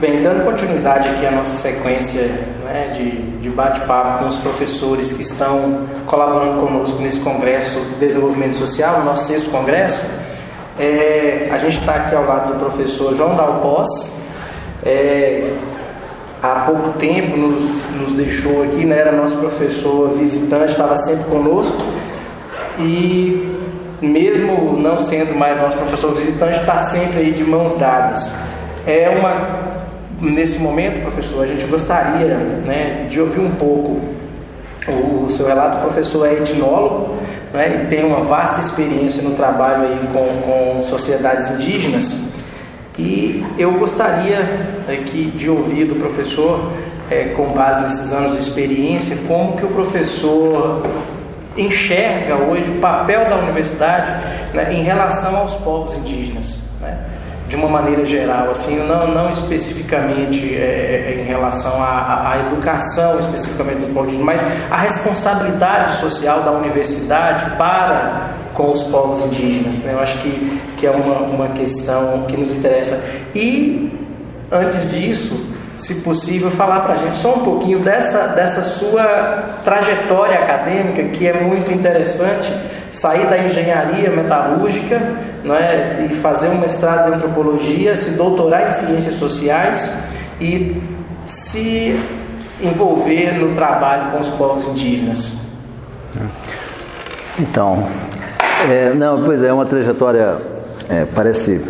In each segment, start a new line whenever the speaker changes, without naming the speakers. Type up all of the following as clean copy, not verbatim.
Bem, dando continuidade aqui à nossa sequência, né, de bate-papo com os professores que estão colaborando conosco nesse Congresso de Desenvolvimento Social, no nosso 6º Congresso, a gente está aqui ao lado do professor João Dalpós. Há pouco tempo nos deixou aqui, né, era nosso professor visitante, estava sempre conosco, e mesmo não sendo mais nosso professor visitante, está sempre aí de mãos dadas. Nesse momento, professor, a gente gostaria, né, de ouvir um pouco o seu relato. O professor é etnólogo, né, e tem uma vasta experiência no trabalho aí com sociedades indígenas, e eu gostaria aqui de ouvir do professor, com base nesses anos de experiência, como que o professor enxerga hoje o papel da universidade, né, em relação aos povos indígenas, né? De uma maneira geral, assim, não especificamente em relação à educação especificamente dos povos indígenas, mas a responsabilidade social da universidade para com os povos indígenas, né? Eu acho que é uma questão que nos interessa. E, antes disso, se possível, falar para a gente só um pouquinho dessa sua trajetória acadêmica, que é muito interessante. Sair da engenharia metalúrgica, né, e fazer um mestrado em antropologia, se doutorar em ciências sociais e se envolver no trabalho com os povos indígenas.
Então, pois é uma trajetória, parece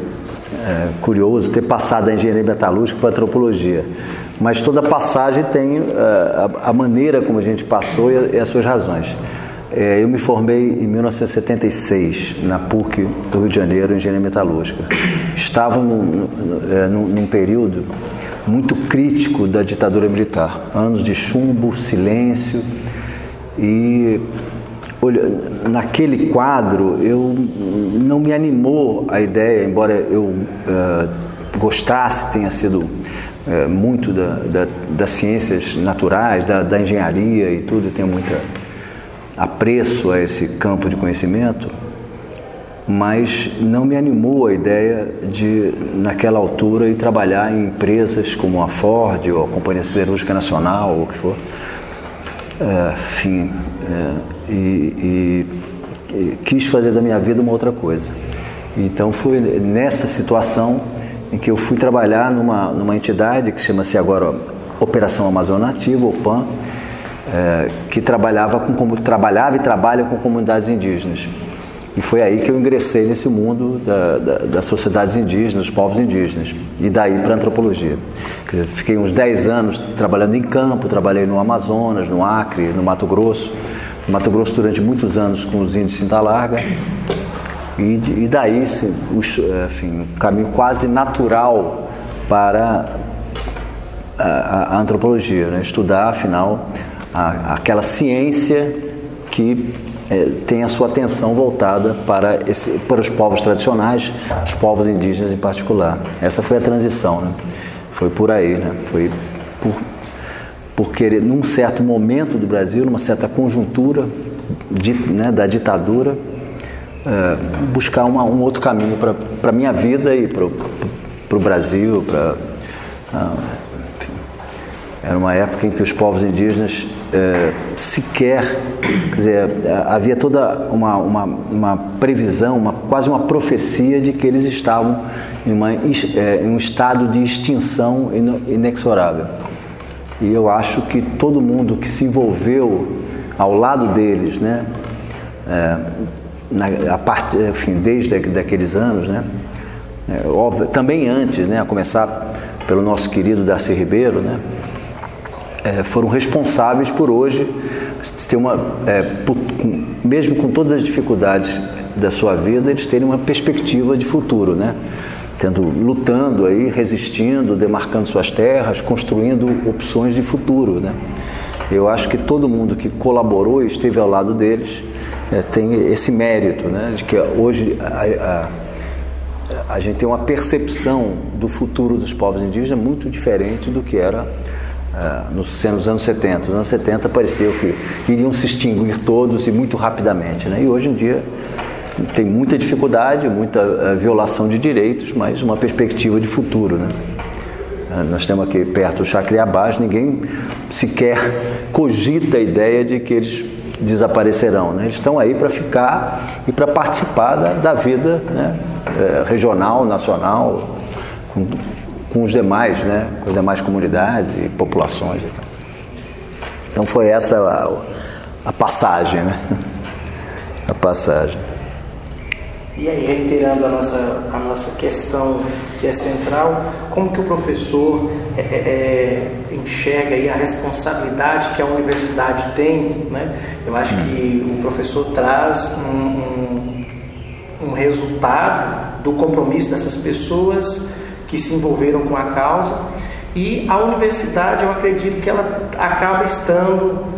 curioso ter passado da engenharia metalúrgica para a antropologia, mas toda passagem tem a maneira como a gente passou e as suas razões. Eu me formei em 1976 na PUC do Rio de Janeiro, em engenharia metalúrgica. Estava num período muito crítico da ditadura militar, anos de chumbo, silêncio, e naquele quadro não me animou a ideia, embora eu gostasse, tenha sido muito das ciências naturais, da engenharia e tudo, eu tenho muita apreço a esse campo de conhecimento, mas não me animou a ideia de, naquela altura, ir trabalhar em empresas como a Ford ou a Companhia Siderúrgica Nacional, ou o que for. Quis fazer da minha vida uma outra coisa. Então foi nessa situação em que eu fui trabalhar numa entidade que chama-se agora Operação Amazônia Nativa, OPAN, que trabalhava e trabalha com comunidades indígenas. E foi aí que eu ingressei nesse mundo das sociedades indígenas, dos povos indígenas, e daí para a antropologia. Quer dizer, fiquei uns 10 anos trabalhando em campo, trabalhei no Amazonas, no Acre, no Mato Grosso. No Mato Grosso durante muitos anos com os índios Cinta Larga, e daí um caminho quase natural para a antropologia, né? Estudar, afinal, aquela ciência que tem a sua atenção voltada para os povos tradicionais, os povos indígenas em particular. Essa foi a transição, né? Foi por aí, né? Foi por querer, num certo momento do Brasil, numa certa conjuntura da ditadura, buscar um outro caminho para a minha vida e para o Brasil. Era uma época em que os povos indígenas quer dizer, havia toda uma previsão, quase uma profecia de que eles estavam em um estado de extinção inexorável. E eu acho que todo mundo que se envolveu ao lado deles, né, desde aqueles anos, né, óbvio, também antes, né, a começar pelo nosso querido Darcy Ribeiro, né, foram responsáveis por hoje ter mesmo com todas as dificuldades da sua vida, eles terem uma perspectiva de futuro, né? Lutando aí, resistindo, demarcando suas terras, construindo opções de futuro, né? Eu acho que todo mundo que colaborou e esteve ao lado deles tem esse mérito, né? De que hoje a gente tem uma percepção do futuro dos povos indígenas muito diferente do que era nos anos 70. Nos anos 70 parecia que iriam se extinguir todos e muito rapidamente, né? E hoje em dia tem muita dificuldade, muita violação de direitos, mas uma perspectiva de futuro, né? Nós temos aqui perto o Chacriabás, ninguém sequer cogita a ideia de que eles desaparecerão, né? Eles estão aí para ficar e para participar da vida, né, regional, nacional, com os demais, né, com as demais comunidades e populações. Então foi essa a passagem, né? A passagem.
E aí, reiterando a nossa questão que é central, como que o professor enxerga aí a responsabilidade que a universidade tem, né? Eu acho que o professor traz um resultado do compromisso dessas pessoas que se envolveram com a causa, e a universidade, eu acredito que ela acaba estando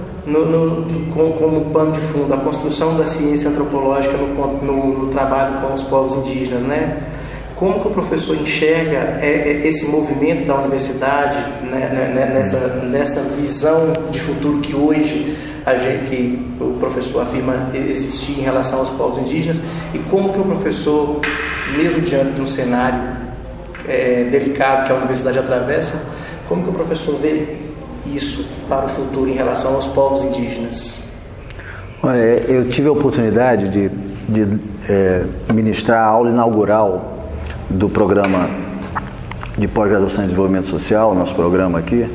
como pano de fundo a construção da ciência antropológica no trabalho com os povos indígenas, né? Como que o professor enxerga esse movimento da universidade, né, nessa visão de futuro que hoje que o professor afirma existir em relação aos povos indígenas, e como que o professor, mesmo diante de um cenário delicado que a universidade atravessa, como que o professor vê isso para o futuro em relação aos povos indígenas?
Olha, eu tive a oportunidade de ministrar a aula inaugural do programa de pós-graduação em desenvolvimento social, nosso programa aqui,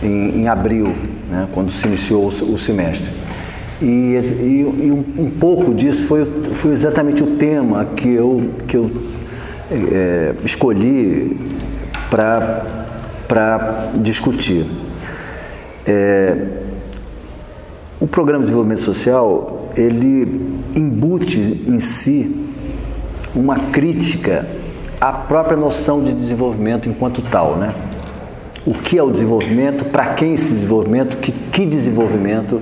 em abril, né, quando se iniciou o semestre. E um pouco disso foi exatamente o tema que eu escolhi para discutir. O programa de desenvolvimento social, ele embute em si uma crítica à própria noção de desenvolvimento enquanto tal, né? O que é o desenvolvimento, para quem esse desenvolvimento, que desenvolvimento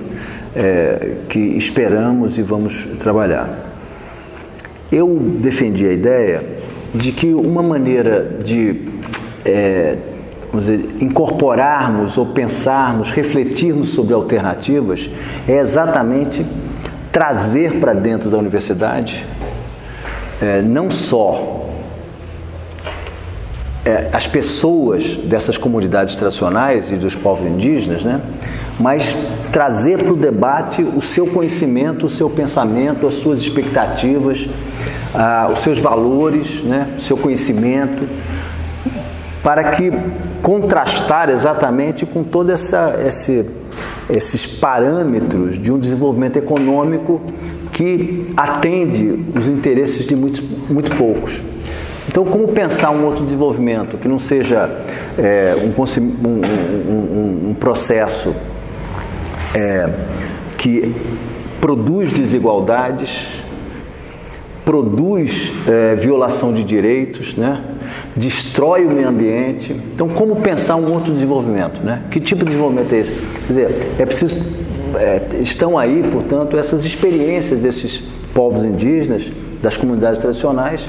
que esperamos e vamos trabalhar. Eu defendi a ideia de que uma maneira de vamos dizer, incorporarmos ou pensarmos, refletirmos sobre alternativas é exatamente trazer para dentro da universidade não só as pessoas dessas comunidades tradicionais e dos povos indígenas, né, mas trazer para o debate o seu conhecimento, o seu pensamento, as suas expectativas, os seus valores, né, o seu conhecimento, para que contrastar exatamente com todos esses parâmetros de um desenvolvimento econômico que atende os interesses de muito poucos. Então, como pensar um outro desenvolvimento que não seja um processo que produz desigualdades, produz violação de direitos, né? Destrói o meio ambiente. Então, como pensar um outro desenvolvimento, né? Que tipo de desenvolvimento é esse? Quer dizer, é preciso... estão aí, portanto, essas experiências desses povos indígenas, das comunidades tradicionais,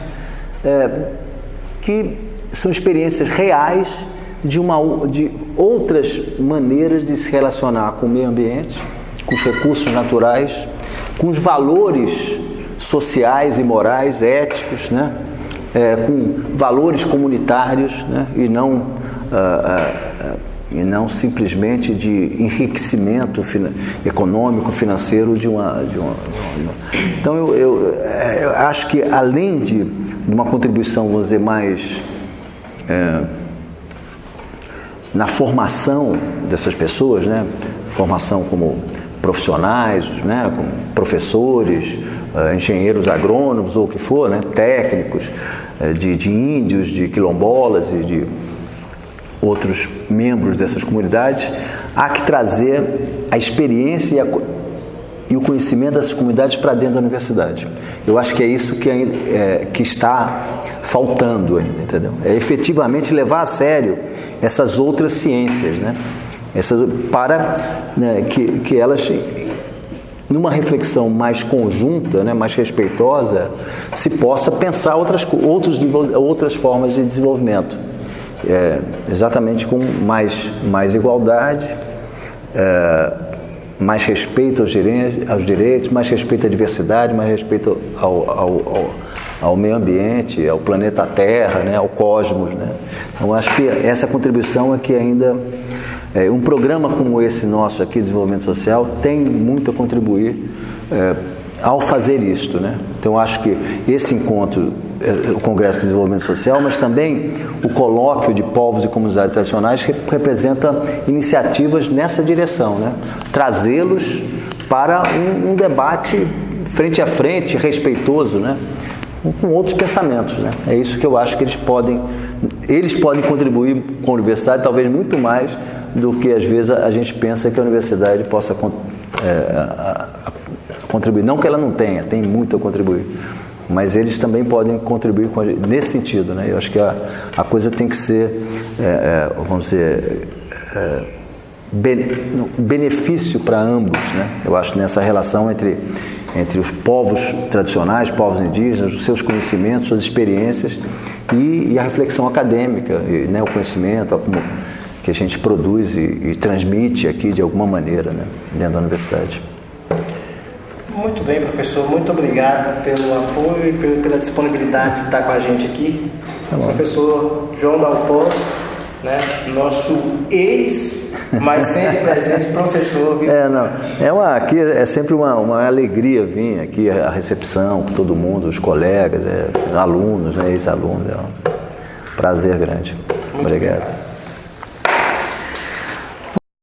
que são experiências reais de outras maneiras de se relacionar com o meio ambiente, com os recursos naturais, com os valores sociais e morais, éticos, né? Com valores comunitários, né? E não simplesmente de enriquecimento econômico, financeiro de uma. Então eu acho que além de uma contribuição, vamos dizer, mais na formação dessas pessoas, né? Formação como profissionais, né? Como professores, engenheiros agrônomos ou o que for, né? Técnicos, de índios, de quilombolas e de outros membros dessas comunidades, há que trazer a experiência e o conhecimento dessas comunidades para dentro da universidade. Eu acho que é isso que está faltando ainda, entendeu? É efetivamente levar a sério essas outras ciências, né? Né, que elas, numa reflexão mais conjunta, né, mais respeitosa, se possa pensar outras formas de desenvolvimento. Exatamente com mais igualdade, mais respeito aos direitos, mais respeito à diversidade, mais respeito ao meio ambiente, ao planeta Terra, né, ao cosmos, né? Então acho que essa contribuição é que ainda um programa como esse nosso aqui, Desenvolvimento Social, tem muito a contribuir ao fazer isto, né? Então acho que esse encontro, o Congresso de Desenvolvimento Social, mas também o colóquio de povos e comunidades tradicionais representa iniciativas nessa direção, né? Trazê-los para um debate frente a frente, respeitoso, né? Com outros pensamentos, né? É isso que eu acho que eles podem contribuir com a universidade, talvez muito mais do que às vezes a gente pensa que a universidade possa contribuir. Não que ela não tenha, tem muito a contribuir, mas eles também podem contribuir nesse sentido, né? Eu acho que a coisa tem que ser, vamos dizer, benefício para ambos, né? Eu acho que nessa relação entre os povos tradicionais, povos indígenas, os seus conhecimentos, suas experiências e a reflexão acadêmica, né? O conhecimento que a gente produz e transmite aqui de alguma maneira, né? Dentro da universidade.
Muito bem, professor. Muito obrigado pelo apoio e pela disponibilidade de estar com a gente aqui.
Tá bom.
Professor João Dalpoz, né? Nosso mas sempre presente professor.
Aqui é sempre uma alegria vir aqui, a recepção com todo mundo, os colegas, alunos, né, ex-alunos. É um prazer grande. Muito obrigado.